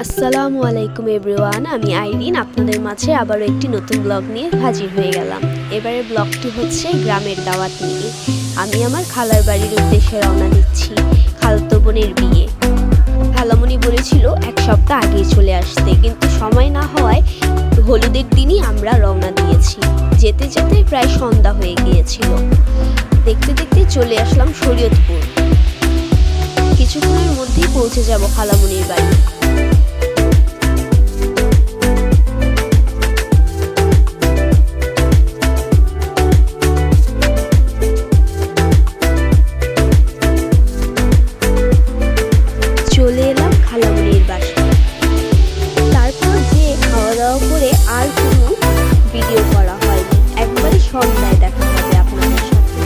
আসসালামু আলাইকুম এভরিওয়ান, আমি আইরিন আপনাদের মাঝে আবারও একটি নতুন ব্লগ নিয়ে হাজির হয়ে গেলাম। এবারের ব্লগটি হচ্ছে গ্রামের দাওয়াত নিয়ে। আমি আমার খালার বাড়ির উদ্দেশ্যে রওনা দিচ্ছি। খালাতো বোনের বিয়ে। খালামণি বলেছিল এক সপ্তাহ আগেই চলে আসতে, কিন্তু সময় না হওয়ায় হলুদের দিনই আমরা রওনা দিয়েছি। যেতে যেতে প্রায় সন্ধ্যা হয়ে গিয়েছিল। দেখতে দেখতে চলে আসলাম শরীয়তপুর। কিছুক্ষণের মধ্যেই পৌঁছে যাব খালামণির বাড়ি। চলে এলাম খালামণির বাসায়। তারপর যে খাওয়া দাওয়া করে আর কোনো ভিডিও করা হয়নি। একবারই সন্ধ্যায় দেখা হবে আপনাদের সাথে।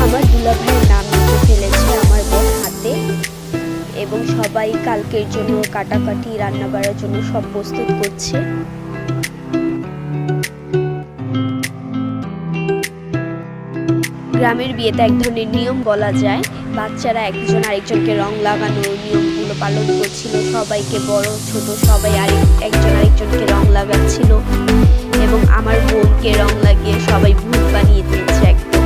আমার দুলাভাইয়ের নাম লিখে ফেলেছে আমার বোন হাতে, এবং সবাই কালকের জন্য কাটাকাটি রান্না বাড়ার জন্য সব প্রস্তুত করছে। গ্রামের বিয়েতে এক ধরনের নিয়ম বলা যায়। বাচ্চারা একজন আরেকজনকে রং লাগানোর নিয়মগুলো পালন করছিল। সবাইকে বড় ছোট সবাই একজন আরেকজনকে রং লাগাচ্ছিল, এবং আমার বোনকে রং লাগিয়ে সবাই ভূত বানিয়ে দিয়েছে একদম।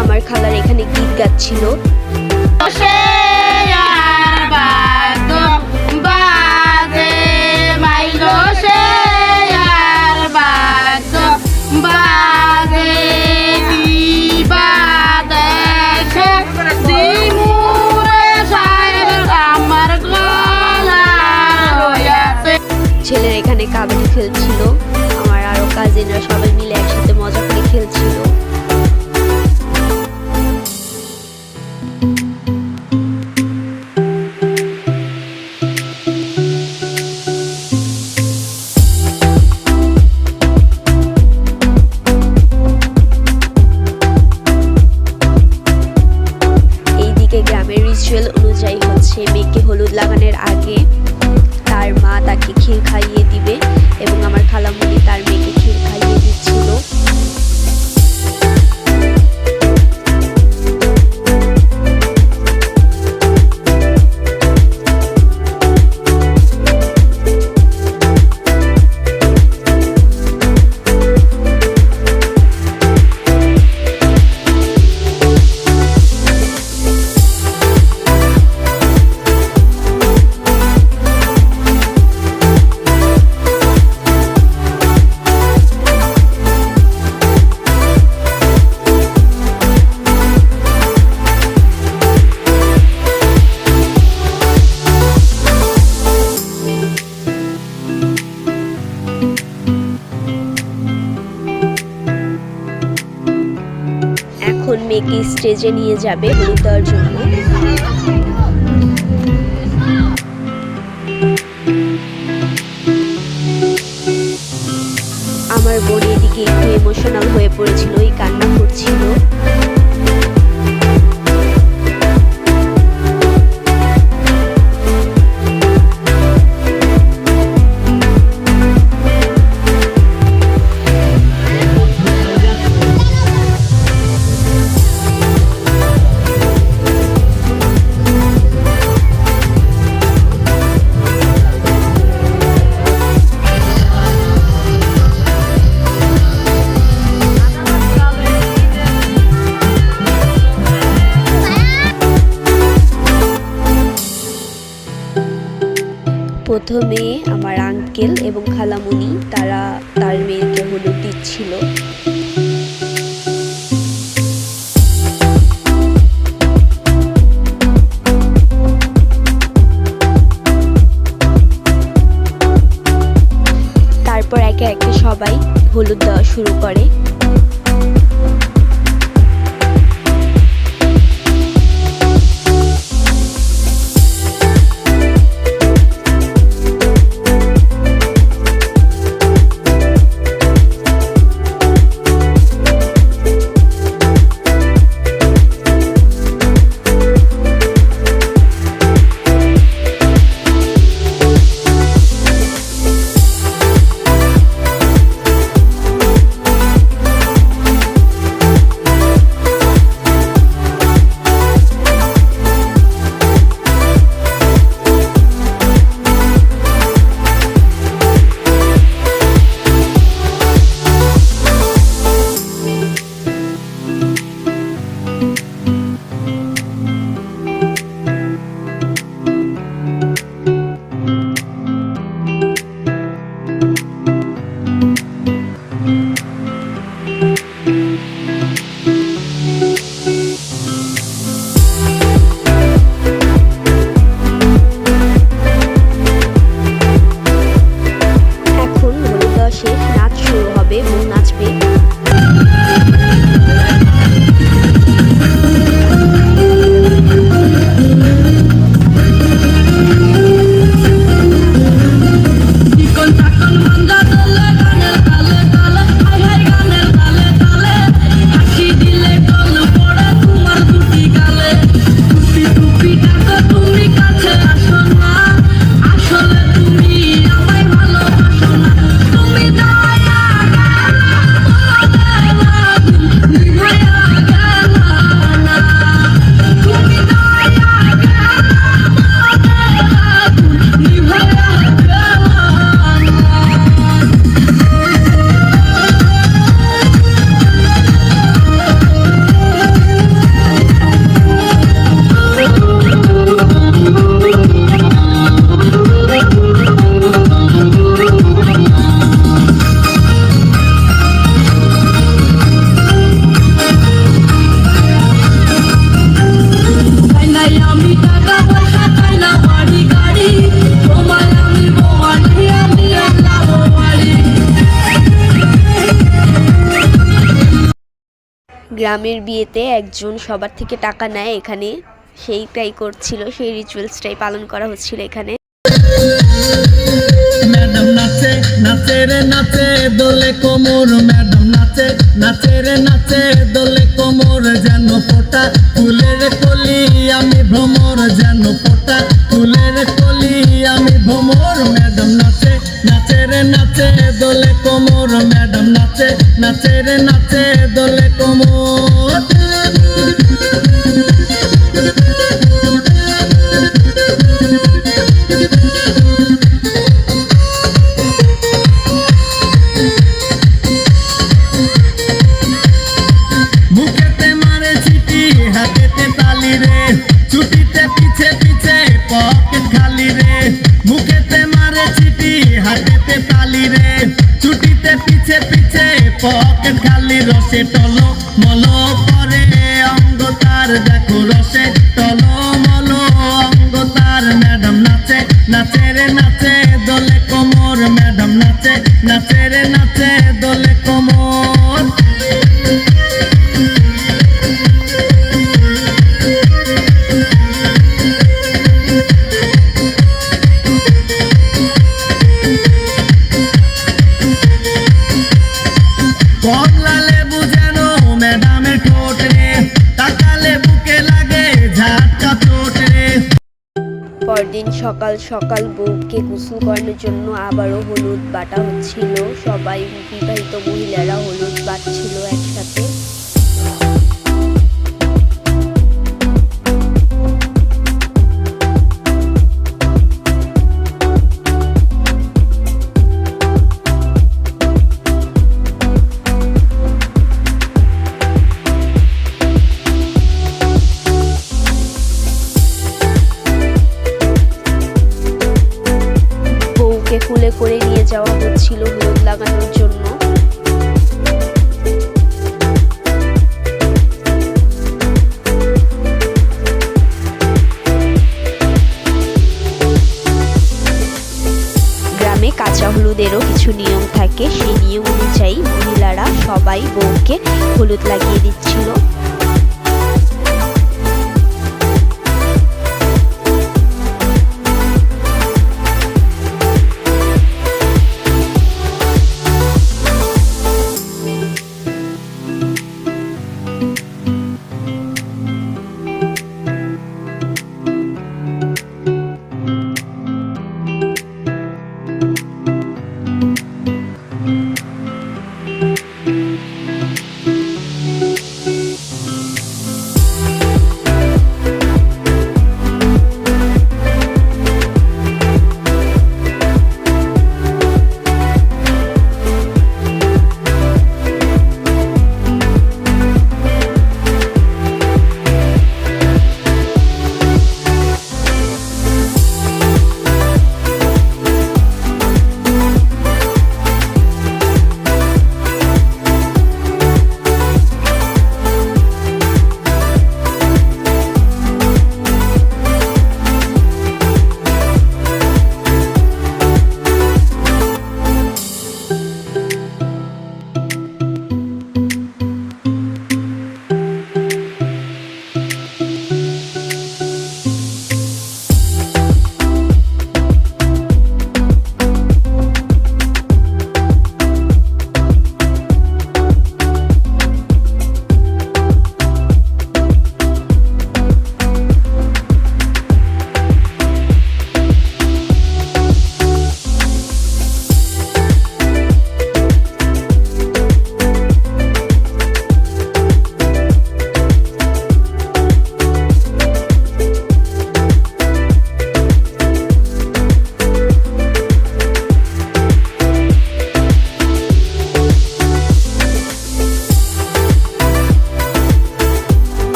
আমার খালার এখানে গীত গাচ্ছিল। ছেলের এখানে কাবাডি খেলছিল। আমার আরো কাজিনরা সবাই মিলে একসাথে মজা করে খেলছিল। এইদিকে গ্রামের রিচুয়াল অনুযায়ী হচ্ছে মেয়েকে হলুদ লাগানোর আগে তার মা তাকে ক্ষীর খাইয়ে দিবে, এবং আমার খালামণি তার মেয়েকে ক্ষীর খাইয়ে দিচ্ছিল। এখন মেয়েকে স্টেজে নিয়ে যাবে হলুদ দেওয়ার জন্য। আমার বোন এদিকে একটু ইমোশনাল হয়ে পড়েছিল, ওই কান্না করছিল। প্রথমে আমার আঙ্কেল এবং খালামণি তারা তার মেয়েকে হলুদ দিচ্ছিল। তারপর একে একে সবাই হলুদ দেওয়া শুরু করে। গ্রামের বিয়েতে একজন সবার থেকে টাকা নেয়, এখানে সেইটাই করছিল, সেই রিচুয়ালসটাই পালন করা হচ্ছিল এখানে। ম্যাডাম নাচে নাচে রে নাচে দোলে কোমর, ম্যাডাম নাচে নাচে রে নাচে দোলে কোমর, যেন ফোটা ফুলের কলি আমি ভ্রমর, যেন ফোটা ফুলের কলি আমি ভ্রমর। ম্যাডাম নাচে নাচে রে নাচে দোলে কোমর, ম্যাডাম নাচে নাচে রে নাচে দোলে কোমর। মুখেতে মারে চিঠি হাতেতে তালি রে, ছুটিতে পিছে পিছে পকেট খালি রে। মুখেতে মারে চিঠি হাতেতে তালি রে, ছুটিতে পিছে পিছে পকেট খালি। রসে টল মল করে অঙ্গ তার, দেখো রসে টল মল অঙ্গ তার। ম্যাডাম নাচে নাচে রে নাচে দোলে কোমর, ম্যাডাম নাচে নাচে রে নাচে দোলে কোমর। কমলা লেবু যেন ম্যাডামের ঠোঁট রে, তাকালে বুকে লাগে ঝাটকা চোট রে। পরদিন সকাল সকাল বউকে গোসল করানোর জন্য আবারও হলুদ বাটা হচ্ছিল, সবাই বিবাহিত মহিলারা হলুদ বাটছিল একসাথে। কুলে করে নিয়ে যাওয়া হচ্ছিল হলুদ লাগানোর জন্য। গ্রামে কাঁচা হলুদেরও কিছু নিয়ম থাকে, সেই নিয়ম অনুযায়ী মহিলারা সবাই বউকে হলুদ লাগিয়ে দিচ্ছিল।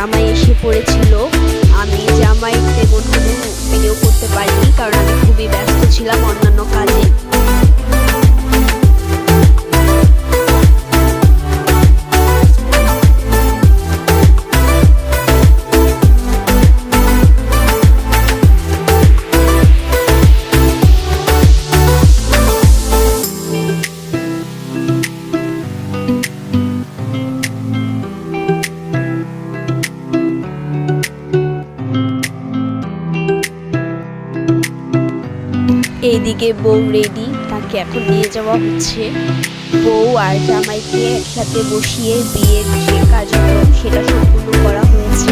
জামাই এসে পড়েছিল। আমি জামাই তেমন কোনো ভিডিও করতে পারিনি, কারণ আমি খুবই ব্যস্ত ছিলাম অন্যান্য কাজে। এইদিকে বউ রেডি, তাকে এখন নিয়ে যাওয়া হচ্ছে। বউ আর জামাইকে একসাথে বসিয়ে বিয়ের যে কার্যক্রম সেটা সম্পূর্ণ করা হয়েছে।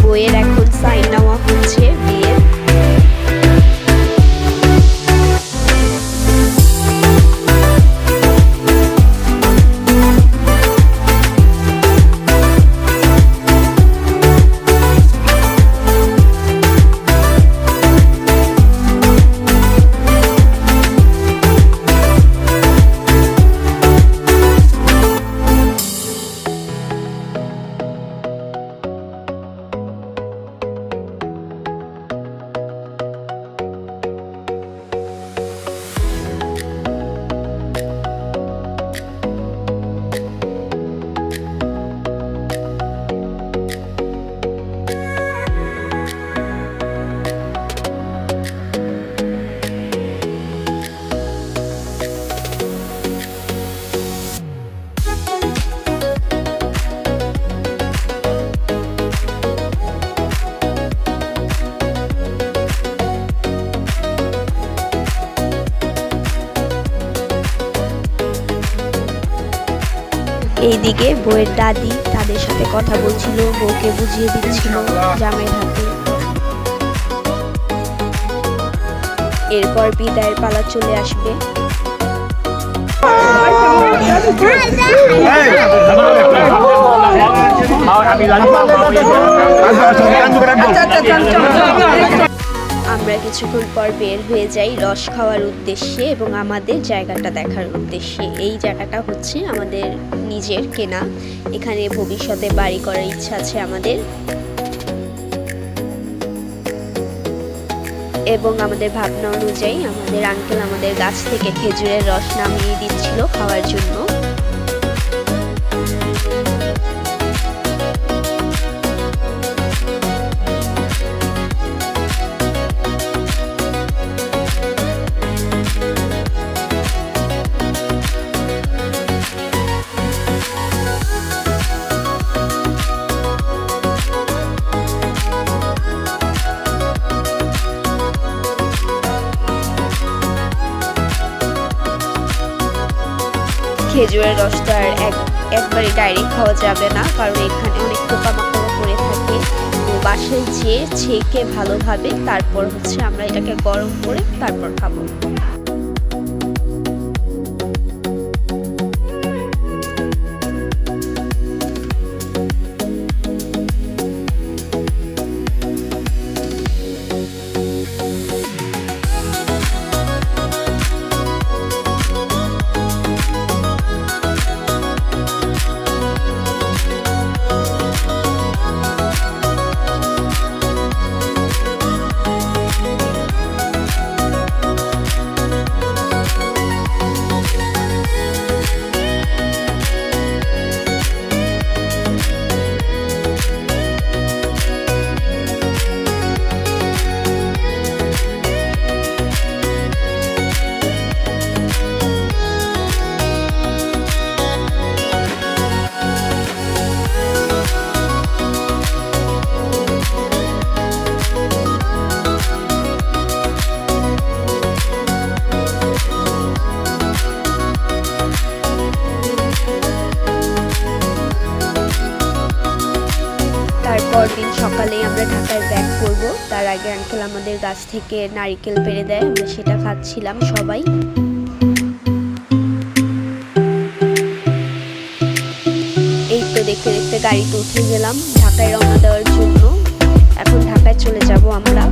বইয়ের এখন সাইন নেওয়া হচ্ছে বিয়ের। এইদিকে বউয়ের দাদি তাদের সাথে কথা বলছিল, বউকে বুঝিয়ে দিচ্ছিল জামাইয়ের হাতে। এরপর বিদায়ের পালা চলে আসবে। আমরা কিছুক্ষণ পর বের হয়ে যাই রস খাওয়ার উদ্দেশ্যে এবং আমাদের জায়গাটা দেখার উদ্দেশ্যে। এই জায়গাটা হচ্ছে আমাদের নিজের কেনা, এখানে ভবিষ্যতে বাড়ি করার ইচ্ছা আছে আমাদের। এবং আমাদের ভাবনা অনুযায়ী আমাদের আঙ্কেল আমাদের গাছ থেকে খেজুরের রস নামিয়ে দিচ্ছিল খাওয়ার জন্য। খেজুরের রসটা আর একবারে ডাইরেক্ট খাওয়া যাবে না, কারণ এখানে অনেক পোকামাকড় পড়ে থাকে। তো বাসায় যেয়ে ছেঁকে ভালোভাবে তারপর হচ্ছে আমরা এটাকে গরম করে তারপর খাবো। পরদিন সকালে আমরা ঢাকায় ব্যাক করব। তার আগে আঙ্কেল আমাদের গাছ থেকে নারকেল পেড়ে দেয়, আমরা সেটা খাচ্ছিলাম সবাই। এই তো দেখতে দেখতে গাড়িতে উঠে গেলাম ঢাকায় রওনা দেওয়ার জন্য। এখন ঢাকায় চলে যাব আমরা।